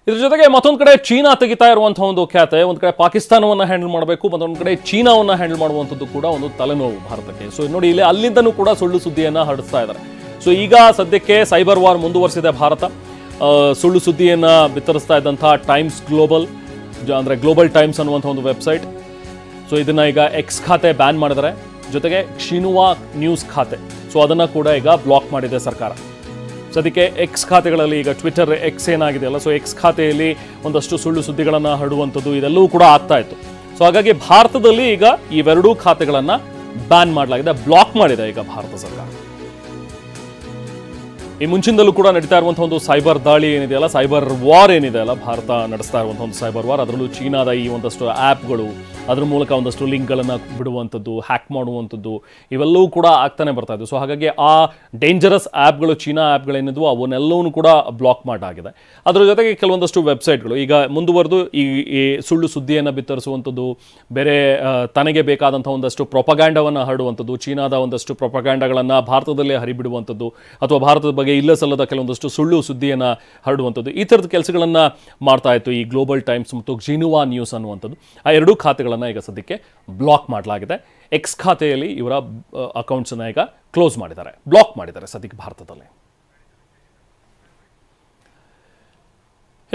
ಇದ್ರ ಜೊತೆಗೆ ಮತ್ತೊಂದು ಕಡೆ ಚೀನಾ ತೆಗಿತಾ ಇರುವಂತಹ ಒಂದು ಖ್ಯಾತೆ, ಒಂದು ಕಡೆ ಪಾಕಿಸ್ತಾನವನ್ನ ಹ್ಯಾಂಡಲ್ ಮಾಡಬೇಕು, ಮತ್ತೊಂದು ಕಡೆ ಚೀನಾವನ್ನ ಹ್ಯಾಂಡಲ್ ಮಾಡುವಂಥದ್ದು ಕೂಡ ಒಂದು ತಲೆನೋವು ಭಾರತಕ್ಕೆ. ಸೊ ನೋಡಿ, ಇಲ್ಲಿ ಅಲ್ಲಿಂದನೂ ಕೂಡ ಸುಳ್ಳು ಸುದ್ದಿಯನ್ನ ಹರಡಿಸ್ತಾ ಇದ್ದಾರೆ. ಸೊ ಈಗ ಸದ್ಯಕ್ಕೆ ಸೈಬರ್ ವಾರ್ ಮುಂದುವರಿಸಿದೆ ಭಾರತ. ಸುಳ್ಳು ಸುದ್ದಿಯನ್ನ ಬಿತ್ತರಿಸ್ತಾ ಇದ್ದಂತಹ ಟೈಮ್ಸ್ ಗ್ಲೋಬಲ್, ಅಂದ್ರೆ ಗ್ಲೋಬಲ್ ಟೈಮ್ಸ್ ಅನ್ನುವಂಥ ಒಂದು ವೆಬ್ಸೈಟ್, ಸೊ ಇದನ್ನ ಈಗ ಎಕ್ಸ್ ಖಾತೆ ಬ್ಯಾನ್ ಮಾಡಿದ್ದಾರೆ. ಜೊತೆಗೆ ಕ್ಷಿನುವಾ ನ್ಯೂಸ್ ಖಾತೆ, ಸೊ ಅದನ್ನ ಕೂಡ ಈಗ ಬ್ಲಾಕ್ ಮಾಡಿದೆ ಸರ್ಕಾರ. ಸದ್ಯಕ್ಕೆ ಎಕ್ಸ್ ಖಾತೆಗಳಲ್ಲಿ ಈಗ ಟ್ವಿಟರ್ ಎಕ್ಸ್ ಏನಾಗಿದೆಯಲ್ಲ, ಸೊ ಎಕ್ಸ್ ಖಾತೆಯಲ್ಲಿ ಒಂದಷ್ಟು ಸುಳ್ಳು ಸುದ್ದಿಗಳನ್ನು ಹರಡುವಂಥದ್ದು ಇದೆಲ್ಲವೂ ಕೂಡ ಆಗ್ತಾ ಇತ್ತು. ಸೊ ಹಾಗಾಗಿ ಭಾರತದಲ್ಲಿ ಈಗ ಇವೆರಡೂ ಖಾತೆಗಳನ್ನು ಬ್ಯಾನ್ ಮಾಡಲಾಗಿದೆ, ಬ್ಲಾಕ್ ಮಾಡಿದೆ ಈಗ ಭಾರತ ಸರ್ಕಾರ. ಈ ಮುಂಚಿನದಲ್ಲೂ ಕೂಡ ನಡೀತಾ ಇರುವಂತಹ ಒಂದು ಸೈಬರ್ ದಾಳಿ ಏನಿದೆಯಲ್ಲ, ಸೈಬರ್ ವಾರ್ ಏನಿದೆಯಲ್ಲ, ಭಾರತ ನಡೆಸ್ತಾ ಇರುವಂತಹ ಒಂದು ಸೈಬರ್ ವಾರ್, ಅದರಲ್ಲೂ ಚೀನಾದ ಈ ಒಂದಷ್ಟು ಆ್ಯಪ್ಗಳು, ಅದರ ಮೂಲಕ ಒಂದಷ್ಟು ಲಿಂಕ್ಗಳನ್ನು ಬಿಡುವಂಥದ್ದು, ಹ್ಯಾಕ್ ಮಾಡುವಂಥದ್ದು, ಇವೆಲ್ಲವೂ ಕೂಡ ಆಗ್ತಾನೆ ಬರ್ತಾ ಇದ್ದು. ಸೊ ಹಾಗಾಗಿ ಆ ಡೇಂಜರಸ್ ಆ್ಯಪ್ಗಳು, ಚೀನಾ ಆ್ಯಪ್ಗಳೇನಿದ್ವು ಅವನ್ನೆಲ್ಲವೂ ಕೂಡ ಬ್ಲಾಕ್ ಮಾಡಾಗಿದೆ. ಅದರ ಜೊತೆಗೆ ಕೆಲವೊಂದಷ್ಟು ವೆಬ್ಸೈಟ್ಗಳು ಈಗ ಮುಂದುವರೆದು ಈ ಸುಳ್ಳು ಸುದ್ದಿಯನ್ನು ಬಿತ್ತರಿಸುವಂಥದ್ದು, ಬೇರೆ ತನಗೆ ಬೇಕಾದಂಥ ಒಂದಷ್ಟು ಪ್ರೊಪಗ್ಯಾಂಡವನ್ನು ಹರಡುವಂಥದ್ದು, ಚೀನಾದ ಒಂದಷ್ಟು ಪ್ರೊಪಗ್ಯಾಂಡಗಳನ್ನು ಭಾರತದಲ್ಲೇ ಹರಿಬಿಡುವಂಥದ್ದು, ಅಥವಾ ಭಾರತದ ಬಗ್ಗೆ ಇಲ್ಲ ಸಲ್ಲದ ಕೆಲವೊಂದಷ್ಟು ಸುಳ್ಳು ಸುದ್ದಿಯನ್ನು ಹರಡುವಂಥದ್ದು, ಈ ಥರದ ಕೆಲಸಗಳನ್ನು ಮಾಡ್ತಾ ಇತ್ತು ಈ ಗ್ಲೋಬಲ್ ಟೈಮ್ಸ್ ಮತ್ತು ಕ್ಷಿನುವಾ ನ್ಯೂಸ್ ಅನ್ನುವಂಥದ್ದು. ಆ ಎರಡೂ ಖಾತೆಗಳನ್ನು ಈಗ ಸದ್ಯಕ್ಕೆ ಬ್ಲಾಕ್ ಮಾಡಲಾಗಿದೆ. ಎಕ್ಸ್ ಖಾತೆಯಲ್ಲಿ ಇವರ ಅಕೌಂಟ್ಸನ್ನು ಈಗ ಕ್ಲೋಸ್ ಮಾಡಿದ್ದಾರೆ, ಬ್ಲಾಕ್ ಮಾಡಿದ್ದಾರೆ ಸದ್ಯಕ್ಕೆ ಭಾರತದಲ್ಲಿ.